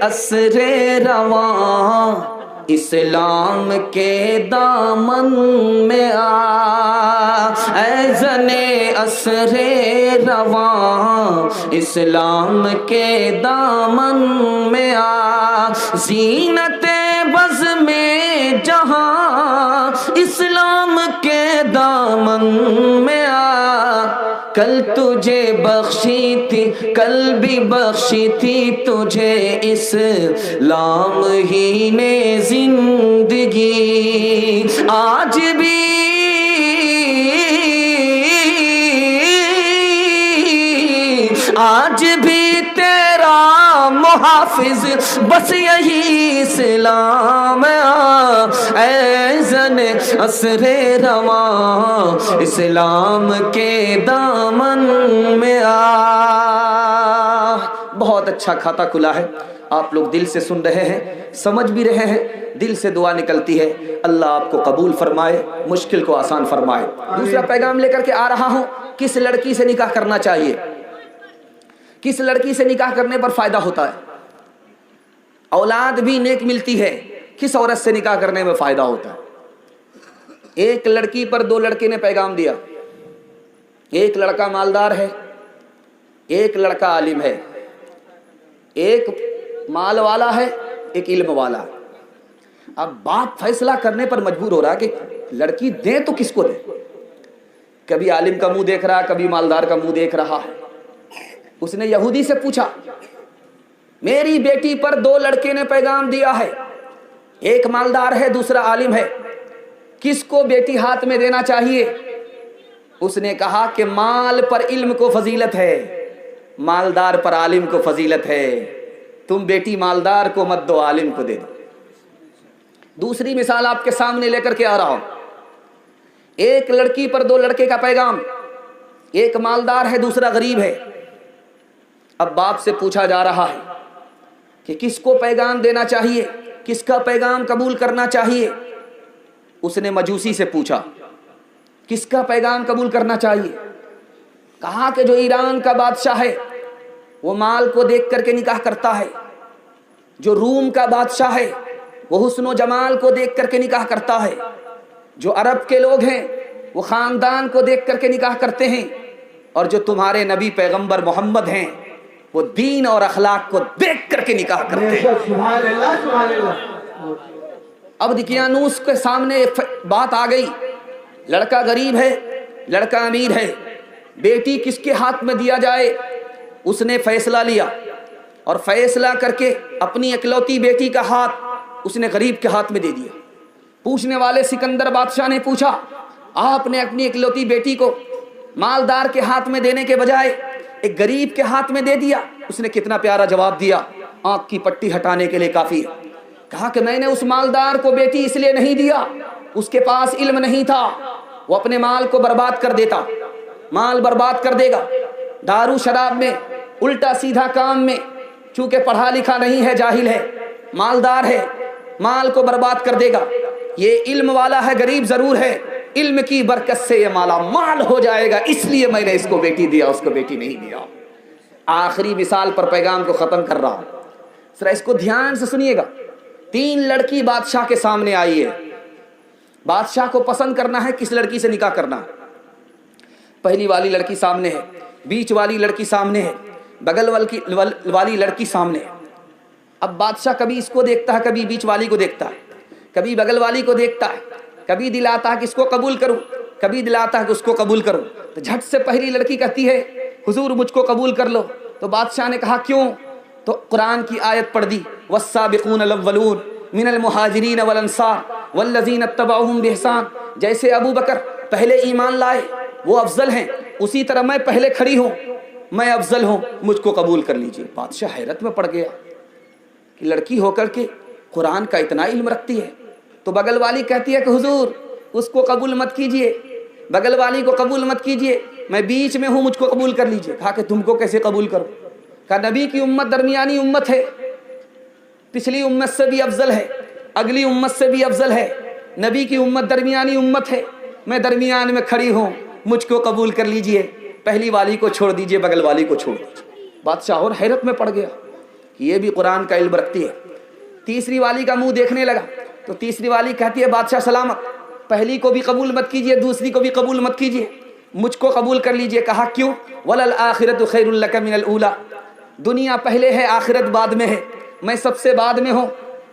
اسرے رواں اسلام کے دامن میں آ، اے زنے اسرے رواں اسلام کے دامن میں آ، زینت بز میں جہاں اسلام کے دامن میں آ، کل تجھے بخشی تھی کل بھی بخشی تھی تجھے اسلام ہی نے زندگی، آج بھی تیرا محافظ بس یہی اسلام، اے زن عصر رواں اسلام کے دامن میں آ۔ بہت اچھا کھاتا کھلا ہے، آپ لوگ دل سے سن رہے ہیں، سمجھ بھی رہے ہیں، دل سے دعا نکلتی ہے اللہ آپ کو قبول فرمائے، مشکل کو آسان فرمائے۔ دوسرا پیغام لے کر کے آ رہا ہوں، کس لڑکی سے نکاح کرنا چاہیے، کس لڑکی سے نکاح کرنے پر فائدہ ہوتا ہے، اولاد بھی نیک ملتی ہے، کس عورت سے نکاح کرنے میں فائدہ ہوتا ہے۔ ایک لڑکی پر دو لڑکے نے پیغام دیا، ایک لڑکا مالدار ہے، ایک لڑکا عالم ہے، ایک مال والا ہے، ایک علم والا ہے۔ اب باپ فیصلہ کرنے پر مجبور ہو رہا کہ لڑکی دیں تو کس کو دیں، کبھی عالم کا منہ دیکھ رہا، کبھی مالدار کا منہ دیکھ رہا ہے۔ اس نے یہودی سے پوچھا، میری بیٹی پر دو لڑکے نے پیغام دیا ہے، ایک مالدار ہے دوسرا عالم ہے، کس کو بیٹی ہاتھ میں دینا چاہیے؟ اس نے کہا کہ مال پر علم کو فضیلت ہے، مالدار پر عالم کو فضیلت ہے، تم بیٹی مالدار کو مت دو، عالم کو دے دو۔ دوسری مثال آپ کے سامنے لے کر کے آ رہا ہوں، ایک لڑکی پر دو لڑکے کا پیغام، ایک مالدار ہے دوسرا غریب ہے۔ اب باپ سے پوچھا جا رہا ہے کہ کس کو پیغام دینا چاہیے، کس کا پیغام قبول کرنا چاہیے؟ اس نے مجوسی سے پوچھا کس کا پیغام قبول کرنا چاہیے؟ کہا کہ جو ایران کا بادشاہ ہے وہ مال کو دیکھ کر کے نکاح کرتا ہے، جو روم کا بادشاہ ہے وہ حسن و جمال کو دیکھ کر کے نکاح کرتا ہے، جو عرب کے لوگ ہیں وہ خاندان کو دیکھ کر کے نکاح کرتے ہیں، اور جو تمہارے نبی پیغمبر محمد ہیں وہ دین اور اخلاق کو دیکھ کر کے نکاح کرتے ہیں۔ اب دقیانوس کے سامنے ایک بات آ گئی، لڑکا غریب ہے، لڑکا امیر ہے، بیٹی کس کے ہاتھ میں دیا جائے؟ اس نے فیصلہ لیا اور فیصلہ کر کے اپنی اکلوتی بیٹی کا ہاتھ اس نے غریب کے ہاتھ میں دے دیا۔ پوچھنے والے سکندر بادشاہ نے پوچھا، آپ نے اپنی اکلوتی بیٹی کو مالدار کے ہاتھ میں دینے کے بجائے ایک غریب کے ہاتھ میں دے دیا؟ اس نے کتنا پیارا جواب دیا، آنکھ کی پٹی ہٹانے کے لیے کافی ہے۔ کہا کہ میں نے اس مالدار کو بیٹی اس لیے نہیں دیا، اس کے پاس علم نہیں تھا، وہ اپنے مال کو برباد کر دیتا، مال برباد کر دے گا دارو شراب میں، الٹا سیدھا کام میں، چونکہ پڑھا لکھا نہیں ہے، جاہل ہے، مالدار ہے، مال کو برباد کر دے گا۔ یہ علم والا ہے، غریب ضرور ہے، علم کی برکت سے یہ مالا مال ہو جائے گا، اس لیے میں نے اس کو بیٹی دیا، اس کو بیٹی نہیں دیا۔ آخری مثال پر پیغام کو ختم کر رہا ہوں، ذرا اس کو دھیان سے سنیے گا۔ تین لڑکی بادشاہ کے سامنے آئی ہے، بادشاہ کو پسند کرنا ہے کس لڑکی سے نکاح کرنا۔ پہلی والی لڑکی سامنے ہے، بیچ والی لڑکی سامنے ہے، بغل والی لڑکی سامنے ہے۔ اب بادشاہ کبھی اس کو دیکھتا ہے، کبھی بیچ والی کو دیکھتا ہے، کبھی بغل والی کو دیکھتا ہے، کبھی دل آتا ہے کہ اس کو قبول کروں، کبھی دل آتا ہے کہ اس کو قبول کروں۔ تو جھٹ سے پہلی لڑکی کہتی ہے حضور مجھ کو قبول کر لو۔ تو بادشاہ نے کہا کیوں؟ تو قرآن کی آیت پڑھ دی، والسابقون الاولون من المہاجرین والانصار والذین اتبعوہم بإحسان۔ جیسے ابو بکر پہلے ایمان لائے وہ افضل ہیں، اسی طرح میں پہلے کھڑی ہوں، میں افضل ہوں، مجھ کو قبول کر لیجئے۔ بادشاہ حیرت میں پڑ گیا کہ لڑکی ہو کر کے قرآن کا اتنا علم رکھتی ہے۔ تو بغل والی کہتی ہے کہ حضور اس کو قبول مت کیجئے، بغل والی کو قبول مت کیجئے، میں بیچ میں ہوں، مجھ کو قبول کر لیجئے۔ کہا کہ تم کو کیسے قبول کروں؟ کہا نبی کی امت درمیانی امت ہے، پچھلی امت سے بھی افضل ہے، اگلی امت سے بھی افضل ہے، نبی کی امت درمیانی امت ہے، میں درمیان میں کھڑی ہوں، مجھ کو قبول کر لیجئے، پہلی والی کو چھوڑ دیجئے، بغل والی کو چھوڑ دیجئے۔ بادشاہ اور حیرت میں پڑ گیا، کہ یہ بھی قرآن کا علم رکھتی ہے۔ تیسری والی کا منہ دیکھنے لگا تو تیسری والی کہتی ہے بادشاہ سلامت، پہلی کو بھی قبول مت کیجئے، دوسری کو بھی قبول مت کیجئے، مجھ کو قبول کر لیجئے۔ کہا کیوں؟ وَلَلْآخِرَةُ خَيْرٌ لَكَ مِنَ الْأُولَىٰ، دنیا پہلے ہے آخرت بعد میں ہے، میں سب سے بعد میں ہوں،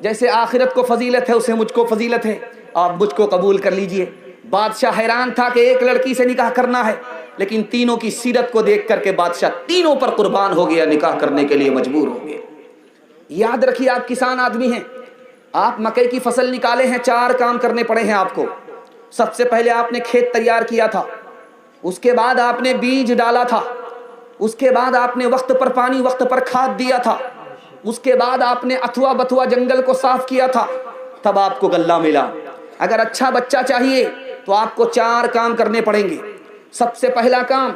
جیسے آخرت کو فضیلت ہے اسے مجھ کو فضیلت ہے، آپ مجھ کو قبول کر لیجئے۔ بادشاہ حیران تھا کہ ایک لڑکی سے نکاح کرنا ہے، لیکن تینوں کی سیرت کو دیکھ کر کے بادشاہ تینوں پر قربان ہو گیا، نکاح کرنے کے لیے مجبور ہو گیا۔ یاد رکھیے آپ کسان آدمی ہیں، آپ مکئی کی فصل نکالے ہیں، 4 کام کرنے پڑے ہیں آپ کو۔ سب سے پہلے آپ نے کھیت تیار کیا تھا، اس کے بعد آپ نے بیج ڈالا تھا، اس کے بعد آپ نے وقت پر پانی وقت پر کھاد دیا تھا، اس کے بعد آپ نے اتھوا بتھوا جنگل کو صاف کیا تھا، تب آپ کو غلہ ملا۔ اگر اچھا بچہ چاہیے تو آپ کو 4 کام کرنے پڑیں گے۔ سب سے پہلا کام،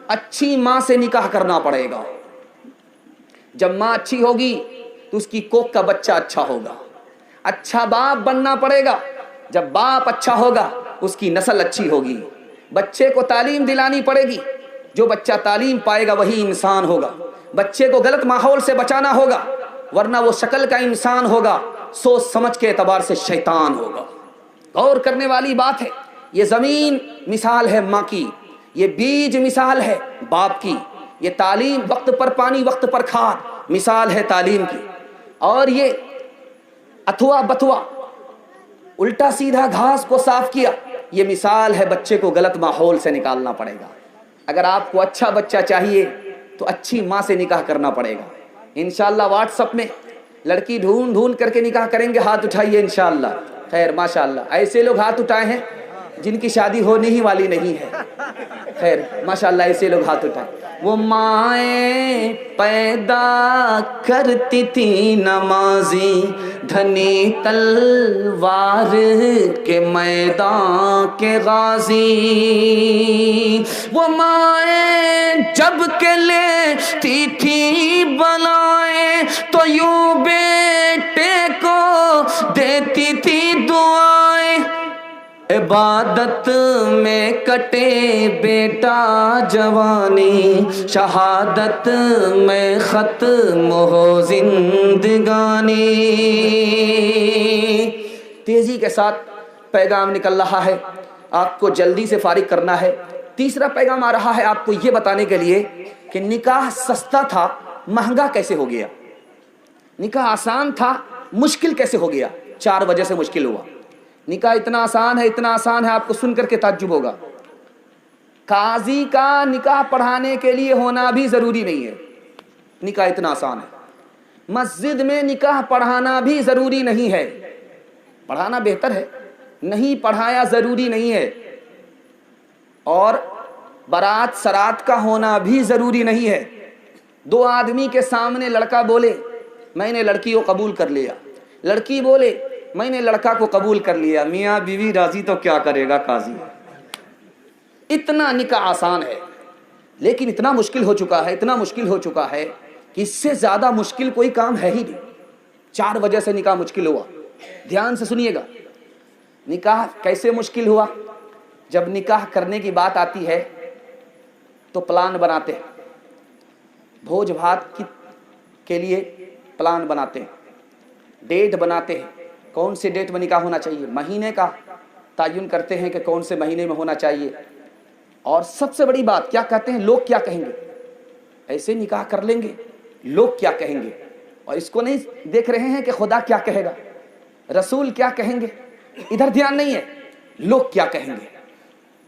اچھی ماں سے نکاح کرنا پڑے گا۔ جب ماں اچھی ہوگی تو اس کی کوکھ کا بچہ اچھا ہوگا۔ اچھا باپ بننا پڑے گا، جب باپ اچھا ہوگا اس کی نسل اچھی ہوگی۔ بچے کو تعلیم دلانی پڑے گی، جو بچہ تعلیم پائے گا وہی انسان ہوگا۔ بچے کو غلط ماحول سے بچانا ہوگا، ورنہ وہ شکل کا انسان ہوگا، سوچ سمجھ کے اعتبار سے شیطان ہوگا۔ غور کرنے والی بات ہے، یہ زمین مثال ہے ماں کی، یہ بیج مثال ہے باپ کی، یہ تعلیم وقت پر پانی وقت پر کھاد مثال ہے تعلیم کی، اور یہ اتھوا بتوا الٹا سیدھا گھاس کو صاف کیا، یہ مثال ہے بچے کو غلط ماحول سے نکالنا پڑے گا۔ اگر آپ کو اچھا بچہ چاہیے تو اچھی ماں سے نکاح کرنا پڑے گا۔ انشاءاللہ واٹس ایپ میں لڑکی ڈھونڈ ڈھونڈ کر کے نکاح کریں گے، ہاتھ اٹھائیے انشاءاللہ۔ خیر ماشاءاللہ ایسے لوگ ہاتھ اٹھائے ہیں جن کی شادی ہونے ہی والی نہیں ہے۔ خیر ماشاءاللہ ایسے لوگ ہاتھ اٹھائے۔ وہ مائیں پیدا کرتی تھی نمازی، دھنی تلوار کے میدان کے غازی۔ وہ مائیں جب کہ لیتی تھی بلائیں تو یوں بیٹے کو دیتی تھی دعائیں۔ عبادت میں کٹے بیٹا جوانی، شہادت میں ختم ہو زندگانی۔ تیزی کے ساتھ پیغام نکل رہا ہے، آپ کو جلدی سے فارغ کرنا ہے۔ تیسرا پیغام آ رہا ہے آپ کو یہ بتانے کے لیے کہ نکاح سستا تھا مہنگا کیسے ہو گیا، نکاح آسان تھا مشکل کیسے ہو گیا۔ 4 وجہ سے مشکل ہوا۔ نکاح اتنا آسان ہے، اتنا آسان ہے آپ کو سن کر کے تعجب ہوگا، قاضی کا نکاح پڑھانے کے لیے ہونا بھی ضروری نہیں ہے، نکاح اتنا آسان ہے۔ مسجد میں نکاح پڑھانا بھی ضروری نہیں ہے، پڑھانا بہتر ہے، نہیں پڑھایا ضروری نہیں ہے۔ اور بارات سرات کا ہونا بھی ضروری نہیں ہے۔ 2 آدمی کے سامنے لڑکا بولے میں نے لڑکی کو قبول کر لیا، لڑکی بولے میں نے لڑکا کو قبول کر لیا، میاں بیوی راضی تو کیا کرے گا قاضی۔ اتنا نکاح آسان ہے، لیکن اتنا مشکل ہو چکا ہے، اتنا مشکل ہو چکا ہے کہ اس سے زیادہ مشکل کوئی کام ہے ہی نہیں۔ 4 وجہ سے نکاح مشکل ہوا۔ دھیان سے سنیے گا، نکاح کیسے مشکل ہوا۔ جب نکاح کرنے کی بات آتی ہے تو پلان بناتے ہیں، بھوج بھات کے لیے پلان بناتے ہیں، ڈیٹ بناتے ہیں، کون سے ڈیٹ میں نکاح ہونا چاہیے، مہینے کا تعین کرتے ہیں کہ کون سے مہینے میں ہونا چاہیے۔ اور سب سے بڑی بات کیا کہتے ہیں، لوگ کیا کہیں گے، ایسے نکاح کر لیں گے لوگ کیا کہیں گے۔ اور اس کو نہیں دیکھ رہے ہیں کہ خدا کیا کہے گا، رسول کیا کہیں گے، ادھر دھیان نہیں ہے، لوگ کیا کہیں گے۔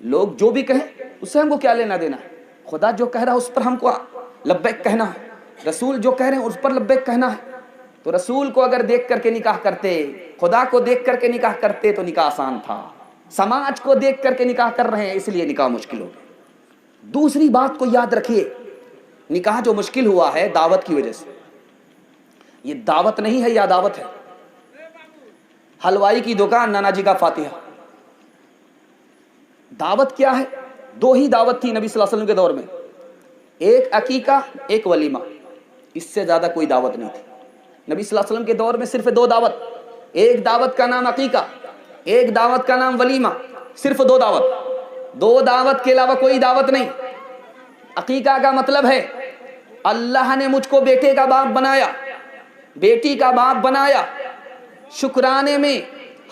لوگ جو بھی کہیں اس سے ہم کو کیا لینا دینا ہے، خدا جو کہہ رہا ہے اس پر ہم کو لبیک کہنا ہے، رسول جو کہہ رہے ہیں اس پر لبیک کہنا ہے۔ تو رسول کو اگر دیکھ کر کے نکاح کرتے، خدا کو دیکھ کر کے نکاح کرتے تو نکاح آسان تھا۔ سماج کو دیکھ کر کے نکاح کر رہے ہیں اس لیے نکاح مشکل ہو گیا۔ دوسری بات کو یاد رکھیے، نکاح جو مشکل ہوا ہے دعوت کی وجہ سے۔ یہ دعوت نہیں ہے، یا دعوت ہے۔ حلوائی کی دکان نانا جی کا فاتحہ۔ دعوت کیا ہے؟ 2 ہی دعوت تھی نبی صلی اللہ علیہ وسلم کے دور میں، ایک عقیقہ ایک ولیمہ، اس سے زیادہ کوئی دعوت نہیں تھی۔ نبی صلی اللہ علیہ وسلم کے دور میں صرف 2 دعوت، ایک دعوت کا نام عقیقہ، ایک دعوت کا نام ولیمہ، صرف 2 دعوت، 2 دعوت کے علاوہ کوئی دعوت نہیں۔ عقیقہ کا مطلب ہے اللہ نے مجھ کو بیٹے کا باپ بنایا، بیٹی کا باپ بنایا، شکرانے میں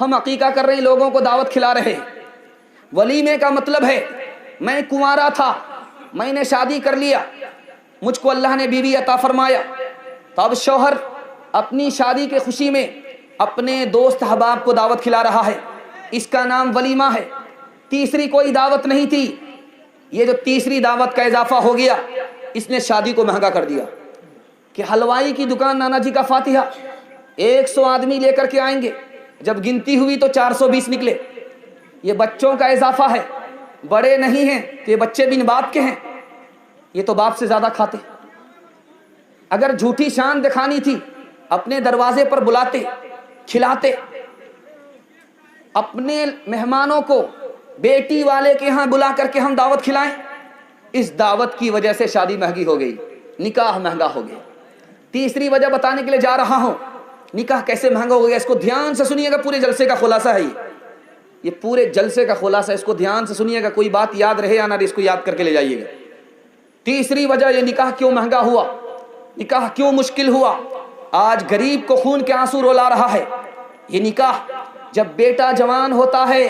ہم عقیقہ کر رہے ہیں، لوگوں کو دعوت کھلا رہے ہیں۔ ولیمے کا مطلب ہے میں کنوارا تھا، میں نے شادی کر لیا، مجھ کو اللہ نے بیوی عطا فرمایا، تو اب شوہر اپنی شادی کے خوشی میں اپنے دوست احباب کو دعوت کھلا رہا ہے، اس کا نام ولیمہ ہے۔ تیسری کوئی دعوت نہیں تھی، یہ جو تیسری دعوت کا اضافہ ہو گیا اس نے شادی کو مہنگا کر دیا کہ حلوائی کی دکان نانا جی کا فاتحہ 100 آدمی لے کر کے آئیں گے، جب گنتی ہوئی تو 420 نکلے۔ یہ بچوں کا اضافہ ہے، بڑے نہیں ہیں کہ یہ بچے بن باپ کے ہیں، یہ تو باپ سے زیادہ کھاتے۔ اگر جھوٹی شان دکھانی تھی اپنے دروازے پر بلاتے، کھلاتے۔ اپنے مہمانوں کو بیٹی والے کے ہاں بلا کر کے ہم دعوت کھلائیں، اس دعوت کی وجہ سے شادی مہنگی ہو گئی، نکاح مہنگا ہو گیا۔ تیسری وجہ بتانے کے لیے جا رہا ہوں، نکاح کیسے مہنگا ہو گیا، اس کو دھیان سے سنیے گا، پورے جلسے کا خلاصہ ہے یہ پورے جلسے کا خلاصہ، اس کو دھیان سے سنیے گا، کوئی بات یاد رہے یا نہ رہے اس کو یاد کر کے لے جائیے گا۔ تیسری وجہ یہ نکاح کیوں مہنگا ہوا، نکاح کیوں مشکل ہوا، آج غریب کو خون کے آنسو رولا رہا ہے۔ یہ نکاح، جب بیٹا جوان ہوتا ہے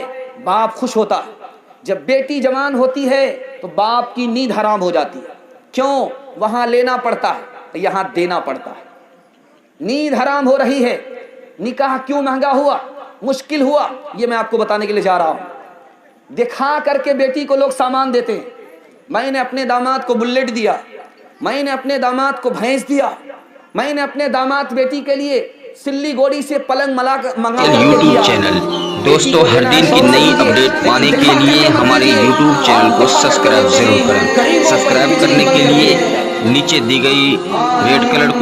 باپ خوش ہوتا ہے، جب بیٹی جوان ہوتی ہے تو باپ کی نیند حرام ہو جاتی ہے۔ کیوں؟ وہاں لینا پڑتا ہے، یہاں دینا پڑتا ہے، نیند حرام ہو رہی ہے۔ نکاح کیوں مہنگا ہوا، مشکل ہوا، یہ میں آپ کو بتانے کے لیے جا رہا ہوں۔ دکھا کر کے بیٹی کو لوگ سامان دیتے ہیں، میں نے اپنے داماد کو بلیٹ دیا، میں نے اپنے داماد کو بھینس دیا، میں نے اپنے داماد بیٹی کے لیے سلی گوڑی سے پلنگ منگا یوٹیوب چینل دوستو ہر دن کی نئی اپڈیٹ پانے کے لیے ہمارے یوٹیوب چینل کو سبسکرائب ضرور کریں۔ سبسکرائب کرنے کے لیے نیچے دی گئی ریڈ کلر کو